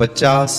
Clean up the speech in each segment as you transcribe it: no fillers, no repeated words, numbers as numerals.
50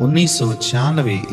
1996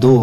2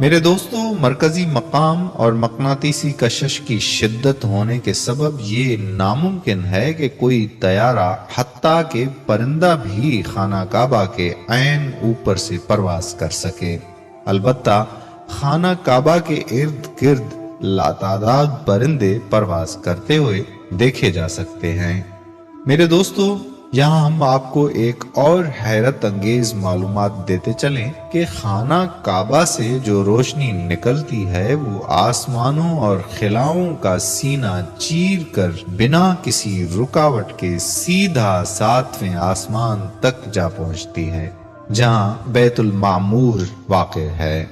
میرے دوستوں، مرکزی مقام اور مقناطیسی کشش کی شدت ہونے کے سبب یہ ناممکن ہے کہ کوئی طیارہ حتیٰ کہ پرندہ بھی خانہ کعبہ کے عین اوپر سے پرواز کر سکے۔ البتہ خانہ کعبہ کے ارد گرد لاتعداد پرندے پرواز کرتے ہوئے دیکھے جا سکتے ہیں۔ میرے دوستو، یہاں ہم آپ کو ایک اور حیرت انگیز معلومات دیتے چلیں کہ خانہ کعبہ سے جو روشنی نکلتی ہے وہ آسمانوں اور خلاؤں کا سینہ چیر کر بنا کسی رکاوٹ کے سیدھا 7ویں آسمان تک جا پہنچتی ہے، جہاں بیت المعمور واقع ہے۔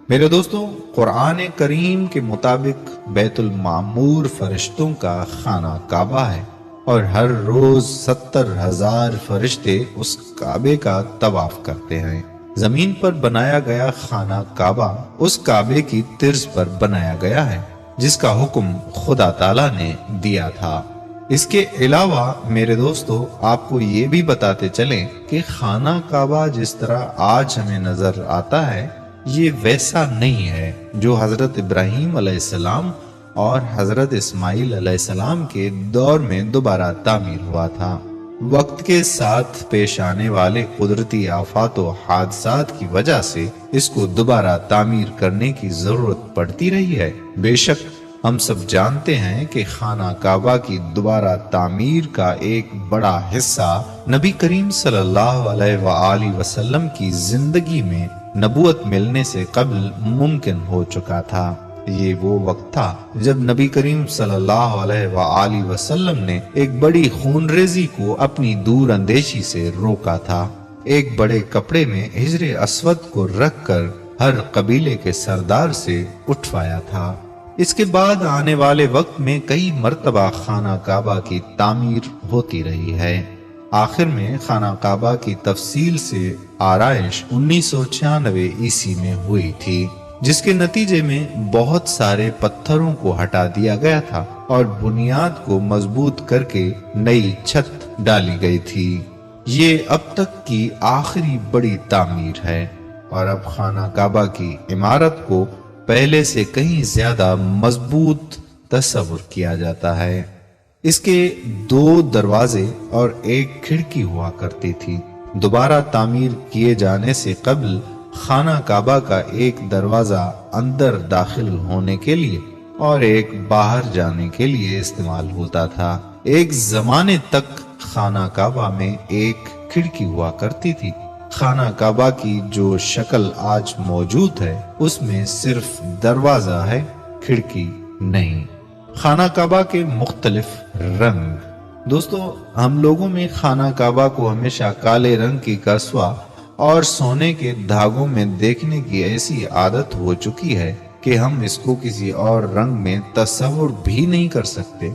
میرے دوستوں، قرآن کریم کے مطابق بیت المعمور فرشتوں کا خانہ کعبہ ہے اور ہر روز 70,000 فرشتے اس کعبے کا طواف کرتے ہیں۔ زمین پر بنایا گیا خانہ کعبہ اس کعبے کی طرز پر بنایا گیا ہے جس کا حکم خدا تعالیٰ نے دیا تھا۔ اس کے علاوہ میرے دوستو، آپ کو یہ بھی بتاتے چلیں کہ خانہ کعبہ جس طرح آج ہمیں نظر آتا ہے یہ ویسا نہیں ہے جو حضرت ابراہیم علیہ السلام اور حضرت اسماعیل علیہ السلام کے دور میں دوبارہ تعمیر ہوا تھا۔ وقت کے ساتھ پیش آنے والے قدرتی آفات و حادثات کی وجہ سے اس کو دوبارہ تعمیر کرنے کی ضرورت پڑتی رہی ہے۔ بے شک ہم سب جانتے ہیں کہ خانہ کعبہ کی دوبارہ تعمیر کا ایک بڑا حصہ نبی کریم صلی اللہ علیہ وآلہ وسلم کی زندگی میں نبوت ملنے سے قبل ممکن ہو چکا تھا۔ یہ وہ وقت تھا جب نبی کریم صلی اللہ علیہ وآلہ وسلم نے ایک بڑی خون ریزی کو اپنی دور اندیشی سے روکا تھا۔ ایک بڑے کپڑے میں حجر اسود کو رکھ کر ہر قبیلے کے سردار سے اٹھوایا تھا۔ اس کے بعد آنے والے وقت میں کئی مرتبہ خانہ کعبہ کی تعمیر ہوتی رہی ہے۔ آخر میں خانہ کعبہ کی تفصیل سے آرائش 1996 عیسوی میں ہوئی تھی، جس کے نتیجے میں بہت سارے پتھروں کو ہٹا دیا گیا تھا اور بنیاد کو مضبوط کر کے نئی چھت ڈالی گئی تھی۔ یہ اب تک کی آخری بڑی تعمیر ہے اور اب خانہ کعبہ کی عمارت کو پہلے سے کہیں زیادہ مضبوط تصور کیا جاتا ہے۔ اس کے 2 دروازے اور ایک کھڑکی ہوا کرتی تھی۔ دوبارہ تعمیر کیے جانے سے قبل خانہ کعبہ کا ایک دروازہ اندر داخل ہونے کے لیے اور ایک باہر جانے کے لیے استعمال ہوتا تھا۔ ایک زمانے تک خانہ کعبہ میں ایک کھڑکی ہوا کرتی تھی۔ خانہ کعبہ کی جو شکل آج موجود ہے اس میں صرف دروازہ ہے، کھڑکی نہیں۔ خانہ کعبہ کے مختلف رنگ۔ دوستو، ہم لوگوں میں خانہ کعبہ کو ہمیشہ کالے رنگ کی کسوہ اور سونے کے دھاگوں میں دیکھنے کی ایسی عادت ہو چکی ہے کہ ہم اس کو کسی اور رنگ میں تصور بھی نہیں کر سکتے۔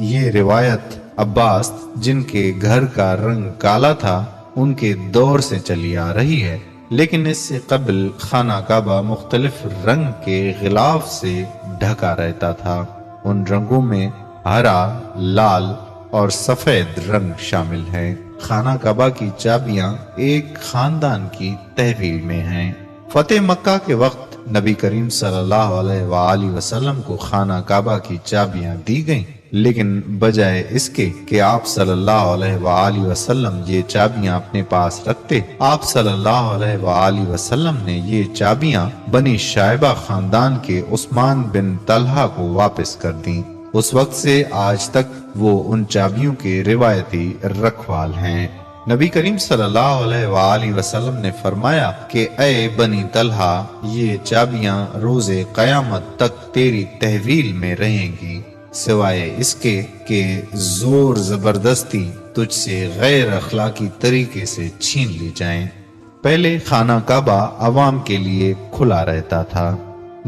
یہ روایت عباس، جن کے گھر کا رنگ کالا تھا، ان کے دور سے چلی آ رہی ہے، لیکن اس سے قبل خانہ کعبہ مختلف رنگ کے غلاف سے ڈھکا رہتا تھا۔ ان رنگوں میں ہرا، لال اور سفید رنگ شامل ہیں۔ خانہ کعبہ کی چابیاں ایک خاندان کی تحویل میں ہیں۔ فتح مکہ کے وقت نبی کریم صلی اللہ علیہ وآلہ وسلم کو خانہ کعبہ کی چابیاں دی گئیں، لیکن بجائے اس کے کہ آپ صلی اللہ علیہ وآلہ وسلم یہ چابیاں اپنے پاس رکھتے، آپ صلی اللہ علیہ وآلہ وسلم نے یہ چابیاں بنی شائبہ خاندان کے عثمان بن طلحہ کو واپس کر دیں۔ اس وقت سے آج تک وہ ان چابیوں کے روایتی رکھوال ہیں۔ نبی کریم صلی اللہ علیہ وآلہ وسلم نے فرمایا کہ اے بنی طلحہ، یہ چابیاں روز قیامت تک تیری تحویل میں رہیں گی، سوائے اس کے کہ زور زبردستی تجھ سے غیر اخلاقی طریقے سے چھین لی جائیں۔ پہلے خانہ کعبہ عوام کے لیے کھلا رہتا تھا۔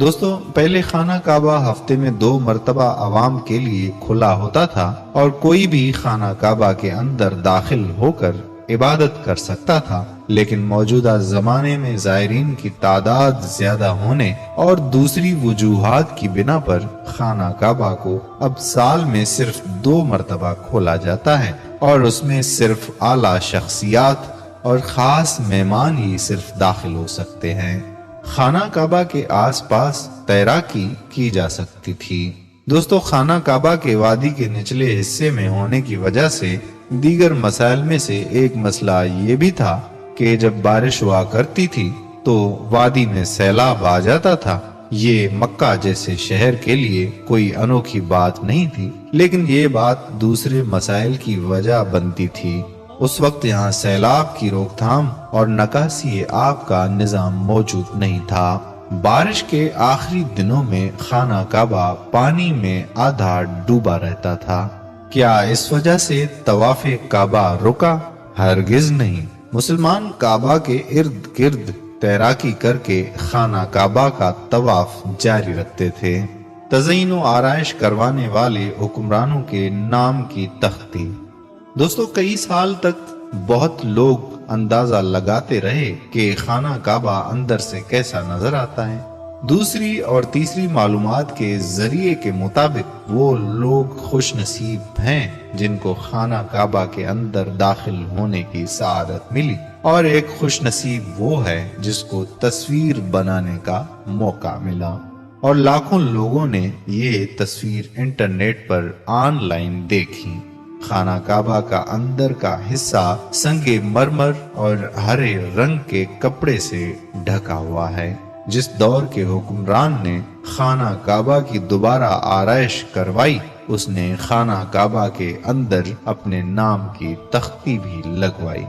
دوستو، پہلے خانہ کعبہ ہفتے میں 2 مرتبہ عوام کے لیے کھلا ہوتا تھا اور کوئی بھی خانہ کعبہ کے اندر داخل ہو کر عبادت کر سکتا تھا، لیکن موجودہ زمانے میں زائرین کی تعداد زیادہ ہونے اور دوسری وجوہات کی بنا پر خانہ کعبہ کو اب سال میں صرف 2 مرتبہ کھولا جاتا ہے اور اس میں صرف اعلیٰ شخصیات اور خاص مہمان ہی صرف داخل ہو سکتے ہیں۔ خانہ کعبہ کے آس پاس تیراکی کی جا سکتی تھی۔ دوستو، خانہ کعبہ کے وادی کے نچلے حصے میں ہونے کی وجہ سے دیگر مسائل میں سے ایک مسئلہ یہ بھی تھا کہ جب بارش ہوا کرتی تھی تو وادی میں سیلاب آ جاتا تھا۔ یہ مکہ جیسے شہر کے لیے کوئی انوکھی بات نہیں تھی، لیکن یہ بات دوسرے مسائل کی وجہ بنتی تھی۔ اس وقت یہاں سیلاب کی روک تھام اور نکاسی آب کا نظام موجود نہیں تھا۔ بارش کے آخری دنوں میں خانہ کعبہ پانی میں آدھا ڈوبا رہتا تھا۔ کیا اس وجہ سے طواف کعبہ رکا؟ ہرگز نہیں۔ مسلمان کعبہ کے ارد گرد تیراکی کر کے خانہ کعبہ کا طواف جاری رکھتے تھے۔ تزئین و آرائش کروانے والے حکمرانوں کے نام کی تختی۔ دوستو، کئی سال تک بہت لوگ اندازہ لگاتے رہے کہ خانہ کعبہ اندر سے کیسا نظر آتا ہے۔ دوسری اور تیسری معلومات کے ذریعے کے مطابق وہ لوگ خوش نصیب ہیں جن کو خانہ کعبہ کے اندر داخل ہونے کی سعادت ملی، اور ایک خوش نصیب وہ ہے جس کو تصویر بنانے کا موقع ملا، اور لاکھوں لوگوں نے یہ تصویر انٹرنیٹ پر آن لائن دیکھی۔ خانہ کعبہ کا اندر کا حصہ سنگ مرمر اور ہرے رنگ کے کپڑے سے ڈھکا ہوا ہے۔ جس دور کے حکمران نے خانہ کعبہ کی دوبارہ آرائش کروائی، اس نے خانہ کعبہ کے اندر اپنے نام کی تختی بھی لگوائی۔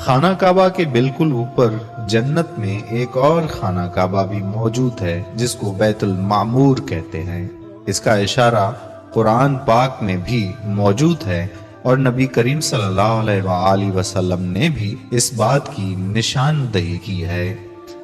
خانہ کعبہ کے بالکل اوپر جنت میں ایک اور خانہ کعبہ بھی موجود ہے جس کو بیت المعمور کہتے ہیں۔ اس کا اشارہ قرآن پاک میں بھی موجود ہے، اور نبی کریم صلی اللہ علیہ وآلہ وسلم نے بھی اس بات کی نشاندہی کی ہے۔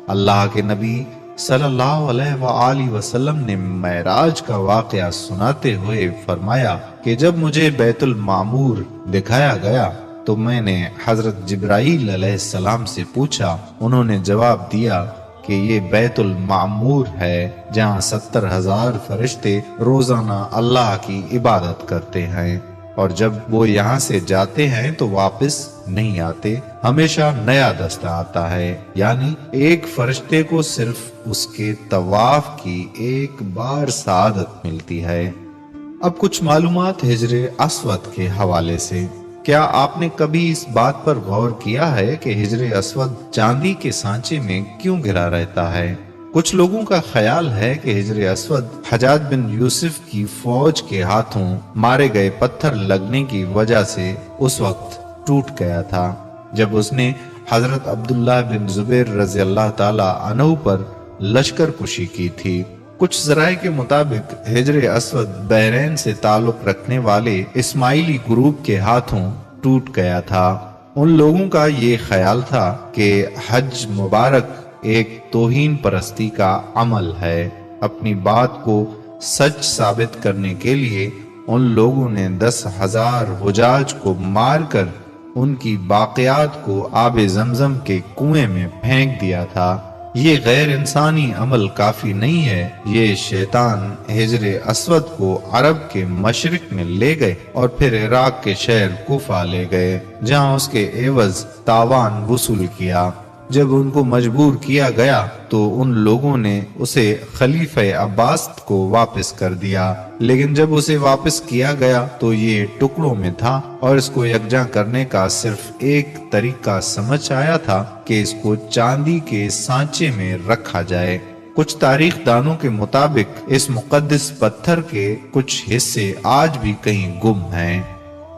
اللہ کے نبی صلی اللہ علیہ وآلہ وسلم نے معراج کا واقعہ سناتے ہوئے فرمایا کہ جب مجھے بیت المعمور دکھایا گیا تو میں نے حضرت جبرائیل علیہ السلام سے پوچھا۔ انہوں نے جواب دیا کہ یہ بیت المعمور ہے جہاں 70,000 فرشتے روزانہ اللہ کی عبادت کرتے ہیں، اور جب وہ یہاں سے جاتے ہیں تو واپس نہیں آتے، ہمیشہ نیا دستہ آتا ہے، یعنی ایک فرشتے کو صرف اس کے طواف کی ایک بار سعادت ملتی ہے۔ اب کچھ معلومات ہجر اسود کے حوالے سے۔ کیا آپ نے کبھی اس بات پر غور کیا ہے کہ ہجر اسود چاندی کے سانچے میں کیوں گھرا رہتا ہے؟ کچھ لوگوں کا خیال ہے کہ ہجر اسود حجاج بن یوسف کی فوج کے ہاتھوں مارے گئے پتھر لگنے کی وجہ سے اس وقت ٹوٹ گیا تھا جب اس نے حضرت عبداللہ بن زبیر رضی اللہ تعالی عنہ پر لشکر کشی کی تھی۔ کچھ ذرائع کے مطابق ہجر اسود بحرین سے تعلق رکھنے والے اسماعیلی گروپ کے ہاتھوں ٹوٹ گیا تھا۔ ان لوگوں کا یہ خیال تھا کہ حج مبارک ایک توہین پرستی کا عمل ہے۔ اپنی بات کو سچ ثابت کرنے کے لیے ان لوگوں نے 10,000 حجاج کو مار کر ان کی باقیات کو آب زمزم کے کنویں میں پھینک دیا تھا۔ یہ غیر انسانی عمل کافی نہیں ہے۔ یہ شیطان ہجر اسود کو عرب کے مشرق میں لے گئے اور پھر عراق کے شہر کوفہ لے گئے، جہاں اس کے عوض تاوان وصول کیا۔ جب ان کو مجبور کیا گیا تو ان لوگوں نے اسے خلیفہ عباس کو واپس کر دیا، لیکن جب اسے واپس کیا گیا تو یہ ٹکڑوں میں تھا، اور اس کو یکجا کرنے کا صرف ایک طریقہ سمجھ آیا تھا کہ اس کو چاندی کے سانچے میں رکھا جائے۔ کچھ تاریخ دانوں کے مطابق اس مقدس پتھر کے کچھ حصے آج بھی کہیں گم ہیں۔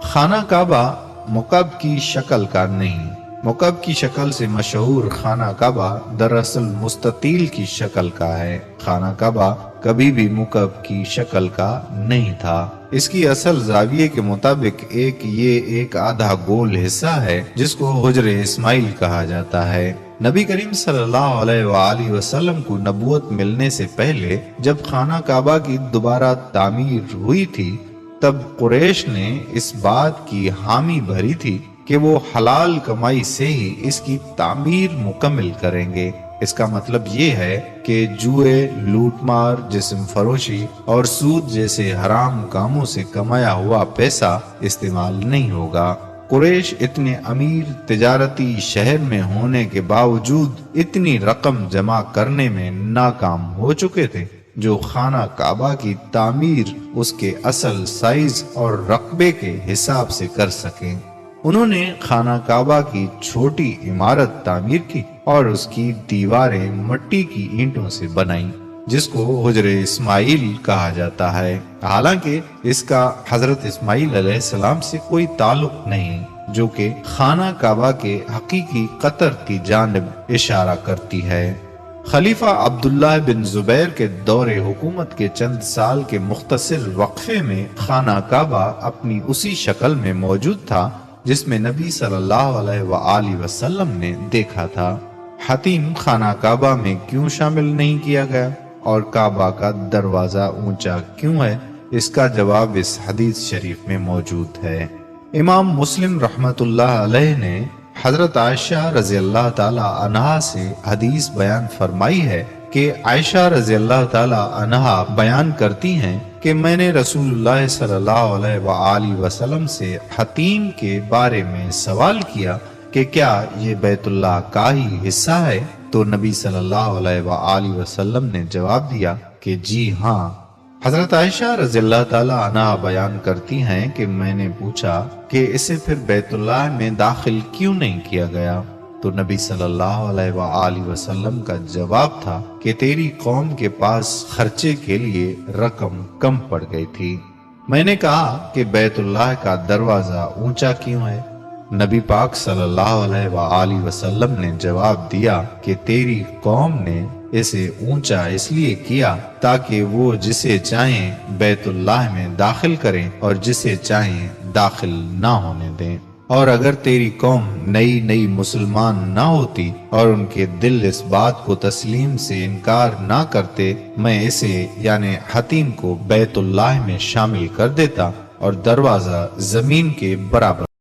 خانہ کعبہ مکعب کی شکل کا نہیں۔ مکعب کی شکل سے مشہور خانہ کعبہ دراصل مستطیل کی شکل کا ہے۔ خانہ کعبہ کبھی بھی مکعب کی شکل کا نہیں تھا۔ اس کی اصل زاویے کے مطابق ایک آدھا گول حصہ ہے جس کو حجر اسماعیل کہا جاتا ہے۔ نبی کریم صلی اللہ علیہ وآلہ وسلم کو نبوت ملنے سے پہلے جب خانہ کعبہ کی دوبارہ تعمیر ہوئی تھی تب قریش نے اس بات کی حامی بھری تھی کہ وہ حلال کمائی سے ہی اس کی تعمیر مکمل کریں گے۔ اس کا مطلب یہ ہے کہ جوئے، لوٹ مار، جسم فروشی اور سود جیسے حرام کاموں سے کمایا ہوا پیسہ استعمال نہیں ہوگا۔ قریش اتنے امیر تجارتی شہر میں ہونے کے باوجود اتنی رقم جمع کرنے میں ناکام ہو چکے تھے جو خانہ کعبہ کی تعمیر اس کے اصل سائز اور رقبے کے حساب سے کر سکیں۔ انہوں نے خانہ کعبہ کی چھوٹی عمارت تعمیر کی اور اس کی دیواریں مٹی کی اینٹوں سے بنائیں، جس کو حجر اسماعیل کہا جاتا ہے، حالانکہ اس کا حضرت اسماعیل علیہ السلام سے کوئی تعلق نہیں، جو کہ خانہ کعبہ کے حقیقی قطر کی جانب اشارہ کرتی ہے۔ خلیفہ عبداللہ بن زبیر کے دور حکومت کے چند سال کے مختصر وقفے میں خانہ کعبہ اپنی اسی شکل میں موجود تھا جس میں نبی صلی اللہ علیہ وآلہ وسلم نے دیکھا تھا۔ حتیم خانہ کعبہ میں کیوں شامل نہیں کیا گیا اور کعبہ کا دروازہ اونچا کیوں ہے، اس کا جواب اس حدیث شریف میں موجود ہے۔ امام مسلم رحمت اللہ علیہ نے حضرت عائشہ رضی اللہ تعالی عنہا سے حدیث بیان فرمائی ہے کہ عائشہ رضی اللہ تعالی عنہا بیان کرتی ہیں کہ میں نے رسول اللہ صلی اللہ علیہ وآلہ وسلم سے حتیم کے بارے میں سوال کیا کہ کیا یہ بیت اللہ کا ہی حصہ ہے، تو نبی صلی اللہ علیہ وآلہ وسلم نے جواب دیا کہ جی ہاں۔ حضرت عائشہ رضی اللہ تعالی عنہا بیان کرتی ہیں کہ میں نے پوچھا کہ اسے پھر بیت اللہ میں داخل کیوں نہیں کیا گیا، تو نبی صلی اللہ علیہ وآلہ وسلم کا جواب تھا کہ تیری قوم کے پاس خرچے کے لیے رقم کم پڑ گئی تھی۔ میں نے کہا کہ بیت اللہ کا دروازہ اونچا کیوں ہے؟ نبی پاک صلی اللہ علیہ وآلہ وسلم نے جواب دیا کہ تیری قوم نے اسے اونچا اس لیے کیا تاکہ وہ جسے چاہیں بیت اللہ میں داخل کریں اور جسے چاہیں داخل نہ ہونے دیں، اور اگر تیری قوم نئی مسلمان نہ ہوتی اور ان کے دل اس بات کو تسلیم سے انکار نہ کرتے، میں اسے یعنی حتیم کو بیت اللہ میں شامل کر دیتا اور دروازہ زمین کے برابر